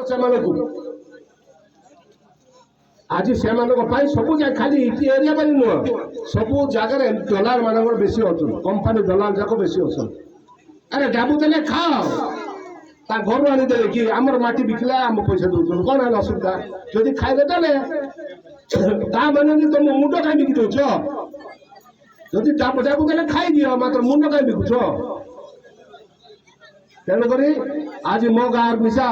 ସେମାନଙ୍କୁ ଆଜି ସେମାନଙ୍କ ପାଇଁ ସବୁ ଯାକ ଖାଲି ଇଟି ଏରିଆ ବୋଲି ନୁହଁ, ସବୁ ଜାଗାରେ ଦଲାଲ ମାନଙ୍କର ବେଶୀ ଅଛନ୍ତି, କମ୍ପାନୀ ଦଲାଲ ଯାକ ବେଶୀ ଅଛନ୍ତି। ଆରେ ଡାବୁ ଦେଲେ ଖାଅ, ତା ଘରୁ ଆଣିଦେଲେ କି ଆମର ମାଟି ବିକିଲା ଆମ ପଇସା ଦଉଛନ୍ତି, କଣ ହେଲା ଅସୁବିଧା? ଯଦି ଖାଇଲେ ତାହେଲେ ତା ମାନେ ତମ ମୁଣ୍ଡ କାହିଁ ବିକି ଦଉଛ? ଯଦି ଡାବୁ ଦେଲେ ଖାଇଦିଅ, ମାତ୍ର ମୁଣ୍ଡ କାହିଁ ବିକୁଛ? ତେଣୁକରି ଆଜି ମୋ ଗାଁର ମିଶା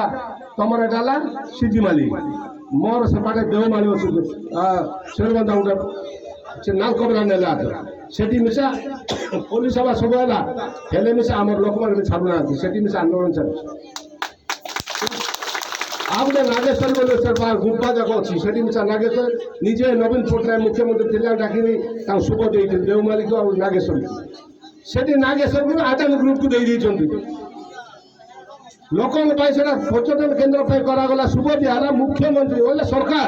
ତମର ଏଟା ହେଲା ସିଜିମାଲି, ମୋର ସେପଟେ ଦେଓମାଳି ଅଛି ଶେରବନ୍ଧା ଗୋଟେ ସେ ନାଲକବରା ନେଲା ସେଠି ମିଶା ପୋଲିସ ସଭା ସବୁ ହେଲା, ହେଲେ ମିଶା ଆମର ଲୋକମାନେ ଛାଡୁନାହାନ୍ତି, ସେଠି ମିଶା ଆନ୍ଦୋଳନ ଚାଲିଛି। ଆଉ ଗୋଟେ ନାଗେଶ୍ୱର ବୋଲି ଗୁମ୍ଫା ଯାକ ଅଛି, ସେଠି ମିଶା ନାଗେଶ୍ୱର ନିଜେ ନବୀନ ପଟ୍ଟନାୟକ ମୁଖ୍ୟମନ୍ତ୍ରୀ ଥିଲା ଡାକିନି ତାଙ୍କୁ ଶୁଭ ଦେଇଥିଲେ ଦେଓମାଳିକୁ ଆଉ ନାଗେଶ୍ୱରକୁ। ସେଠି ନାଗେଶ୍ୱରକୁ ଆଦାନ ଗ୍ରୁପକୁ ଦେଇଦେଇଛନ୍ତି। ଲୋକଙ୍କ ପାଇଁ ସେଟା ପର୍ଯ୍ୟଟନ କେନ୍ଦ୍ର ପାଇଁ କରାଗଲା, ଶୁଭ ଦିଆହେଲା, ମୁଖ୍ୟମନ୍ତ୍ରୀ ବୋଲେ ସରକାର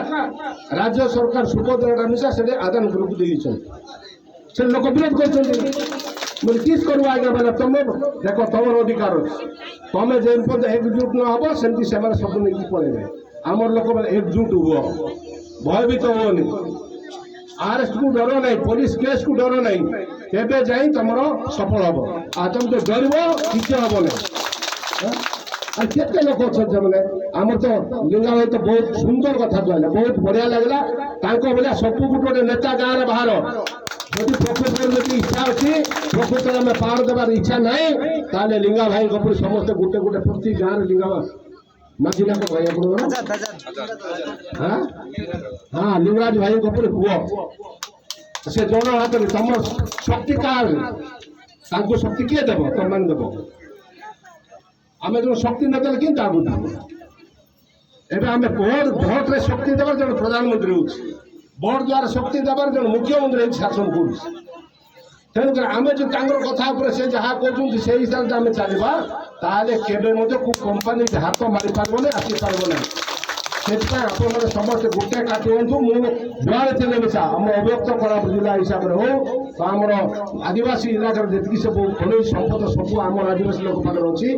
ରାଜ୍ୟ ସରକାର ଶୁଭ ଦେବାଟା ମିଶା ସେଠି ଆଦାନ ଗ୍ରୁପକୁ ଦେଇଛନ୍ତି। ସେ ଲୋକ ବିରୋଧ କରୁଛନ୍ତି, ବୋଲେ କିସ୍ କରିବ ଆଜ୍ଞା? ବୋଲେ ତମେ ଦେଖ ତମର ଅଧିକାର ଅଛି, ତମେ ଯେ ପର୍ଯ୍ୟନ୍ତ ଏକଜୁଟ ନ ହବ ସେମିତି ସେମାନେ ସବୁ ନେଇକି ପଳେଇବେ। ଆମର ଲୋକମାନେ ଏକଜୁଟ ହୁଅ, ଭୟଭୀତ ହୁଅନି, ଆରେଷ୍ଟକୁ ଡର ନାହିଁ, ପୋଲିସ କେସ୍କୁ ଡର ନାହିଁ, କେବେ ଯାଇ ତମର ସଫଳ ହବ। ଆଉ ତମେ ତ ଡରିବ କିଛି ହବ ନାହିଁ। আর কেতে লোক অଛନ୍ତି মানে আমার তো লিঙ্গা ভাই তো বহুত সুন্দর কথা কইলা, বহুত বঢ়িয়া লাগলা। তাঙ্ক বলে ସବୁ ଗୋଟେ ନେତା ଗାଁରେ ବାହାର, ଯଦି ପ୍ରକୃତରେ ଯଦି ଇଚ୍ଛା ଅଛି, ପ୍ରକୃତରେ ଆମେ ପାର ଦେବାର ଇଚ୍ଛା ନାହିଁ, ତାହେଲେ ଲିଙ୍ଗା ଭାଇଙ୍କ ଉପରେ ସମସ୍ତେ ଗୋଟେ ଗୋଟେ ପ୍ରତି ଗାଁରେ ଲିଙ୍ଗା ମାଝି ନାକ କହିବାକୁ ପଡିବ ନା। ହଁ ଲିଙ୍ଗରାଜ ଭାଇଙ୍କ ଉପରେ କୁହ, ସେ ଜଣ ହାତରେ ତମ ଶକ୍ତି କାହାର? ତାଙ୍କୁ ଶକ୍ତି କିଏ ଦେବ? ତମମାନେ ଦେବ। ଆମେ ଯୋଉ ଶକ୍ତି ନଦେଲେ କେମିତି ଆଗକୁ ଯିବ? ଏବେ ଆମେ ଭୋଟରେ ଶକ୍ତି ଦେବାର ଜଣେ ପ୍ରଧାନମନ୍ତ୍ରୀ ହଉଛି, ଭୋଟ ଦ୍ୱାରା ଶକ୍ତି ଦେବାର ଜଣେ ମୁଖ୍ୟମନ୍ତ୍ରୀ ହେଇକି ଶାସନ କରୁଛି। ତେଣୁକରି ଆମେ ଯଦି ତାଙ୍କର କଥା ଉପରେ ସେ ଯାହା କହୁଛନ୍ତି ସେଇ ହିସାବରେ ଆମେ ଚାଲିବା, ତାହେଲେ କେବେ ମଧ୍ୟ କୋଉ କମ୍ପାନୀ ହାତ ମାରିପାରିବନି, ଆସିପାରିବ ନାହିଁ। ସେଥିପାଇଁ ଆପଣମାନେ ସମସ୍ତେ ଗୋଟେ କାଟି ହୁଅନ୍ତୁ। ମୁଁ ଯୁଆଡ଼େ ଥିଲେ ମିଶା ଆମ ଅବ୍ୟକ୍ତ କୋରାପୁଟ ଜିଲ୍ଲା ହିସାବରେ ହଉ ବା ଆମର ଆଦିବାସୀ ଇଲାକାର ଯେତିକି ସବୁ ଖଣିଜ ସମ୍ପଦ ସବୁ ଆମର ଆଦିବାସୀ ଲୋକ ପାଖରେ ଅଛି,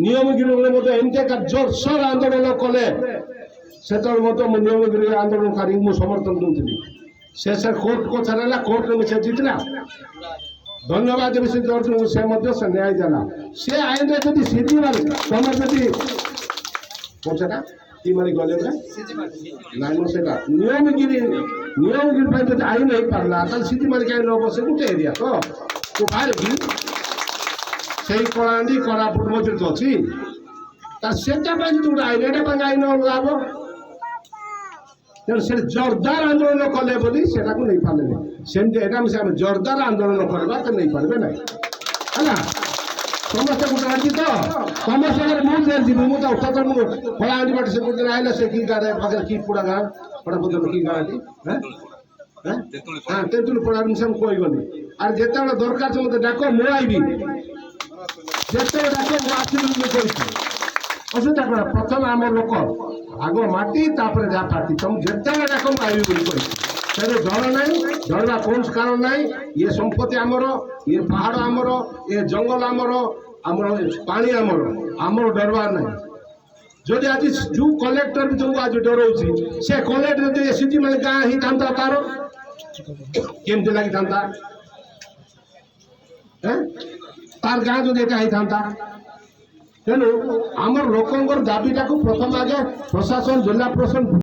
ନିୟମଗିରିରେ ମଧ୍ୟ ଏମିତି ଏକ ଜୋରସୋର ଆନ୍ଦୋଳନ କଲେ, ସେତେବେଳେ ମଧ୍ୟ ମୁଁ ନିୟମଗିରି ଆନ୍ଦୋଳନକାରୀ ମୁଁ ସମର୍ଥନ ଦଉଥିଲି। ସେ କୋର୍ଟ କଥାରେ ହେଲା, କୋର୍ଟରେ ମିଶା ଜିତିଲା, ଧନ୍ୟବାଦ ଦେବି ସେ ଜଜଙ୍କୁ, ସେ ମଧ୍ୟ ସେ ନ୍ୟାୟ ଦେଲା। ସେ ଆଇନରେ ଯଦି ସିଜି ମାରି ତମେ ଯଦି ସେଟା কি মারি গলে নাই সেটা নিয়মগিরি ପାଇଁ ଯଦି ଆଇନ ହେଇପାରିଲା, ତାହେଲେ ସିଟି ମାରି କାହିଁ ନ ବସେ ଗୋଟେ ଏରିଆ ତ ବାହାରିକି ସେଇ କଳାହାଣ୍ଡି କୋରାପୁଟ ମଝିରେ ତ ଅଛି, ତା ସେଟା ପାଇଁ ଯଦି ଗୋଟେ ଆଇନ, ଏଟା ପାଇଁ ଆଇନ ଅଲଗା ହବ। ତେଣୁ ସେ ଜୋରଦାର ଆନ୍ଦୋଳନ କଲେ ବୋଲି ସେଟାକୁ ନେଇପାରିଲେନି। ସେମିତି ଏଟା ଆମେ ଜୋରଦାର ଆନ୍ଦୋଳନ କରିବା ତ ନେଇପାରିବେ ନାହିଁ ହେଲା। ସମସ୍ତେ ଗୋଟେ ଆଜି ତ ତମ ସାଙ୍ଗରେ ମୁଁ ଯିବି, ମୁଁ ତ ମୁଁ କଳାହାଣ୍ଡି ବାଟ ସେ ଗୋଟେ ଆଇଲେ ସେ କି ଗାଁରେ ପାଖରେ କି ପୁଡ଼ା ଗାଁ ପଡ଼ା ପର୍ଯ୍ୟନ୍ତ କି ଗାଁ ଏଠି ତେନ୍ତୁଳି ପଡ଼ା ଜିନିଷ ମୁଁ କହିଗଲି। ଆଉ ଯେତେବେଳେ ଦରକାର ଅଛି ମତେ ଡାକ, ମୁଁ ଆଇବି, ଯେତେବେଳେ ଡାକ ମୁଁ ଆସିବି ମୁଁ କହିଛି। ଅସୁବିଧା କଣ? ପ୍ରଥମେ ଆମ ଲୋକ ଆଗ ମାଟି, ତାପରେ ଯାହା ପାଟି, ତମକୁ ଯେତେବେଳେ ଡାକ ମୁଁ ଆଇବି ବୋଲି କହିଛି। ତେଣୁ ଡର ନାହିଁ, ଡରବା କୌଣସି କାରଣ ନାହିଁ। ଇଏ ସମ୍ପତ୍ତି ଆମର, ଇଏ ପାହାଡ଼ ଆମର, ଏ ଜଙ୍ଗଲ ଆମର, ଆମର ପାଣି ଆମର ଡରବାର ନାହିଁ। ଯଦି ଆଜି ଯୋଉ କଲେକ୍ଟର ବି ତମକୁ ଆଜି ଡରଉଛି, ସେ କଲେକ୍ଟର ଯଦି ଏସିଜି ମାନେ ଗାଁ ହେଇଥାନ୍ତା ତାର କେମିତି ଲାଗିଥାନ୍ତା? ତାର ଗାଁ ଯଦି ଏଟା ହେଇଥାନ୍ତା। ତେଣୁ ଆମର ଲୋକଙ୍କର ଦାବିଟାକୁ ପ୍ରଥମେ ଆଗେ ପ୍ରଶାସନ, ଜିଲ୍ଲା ପ୍ରଶାସନ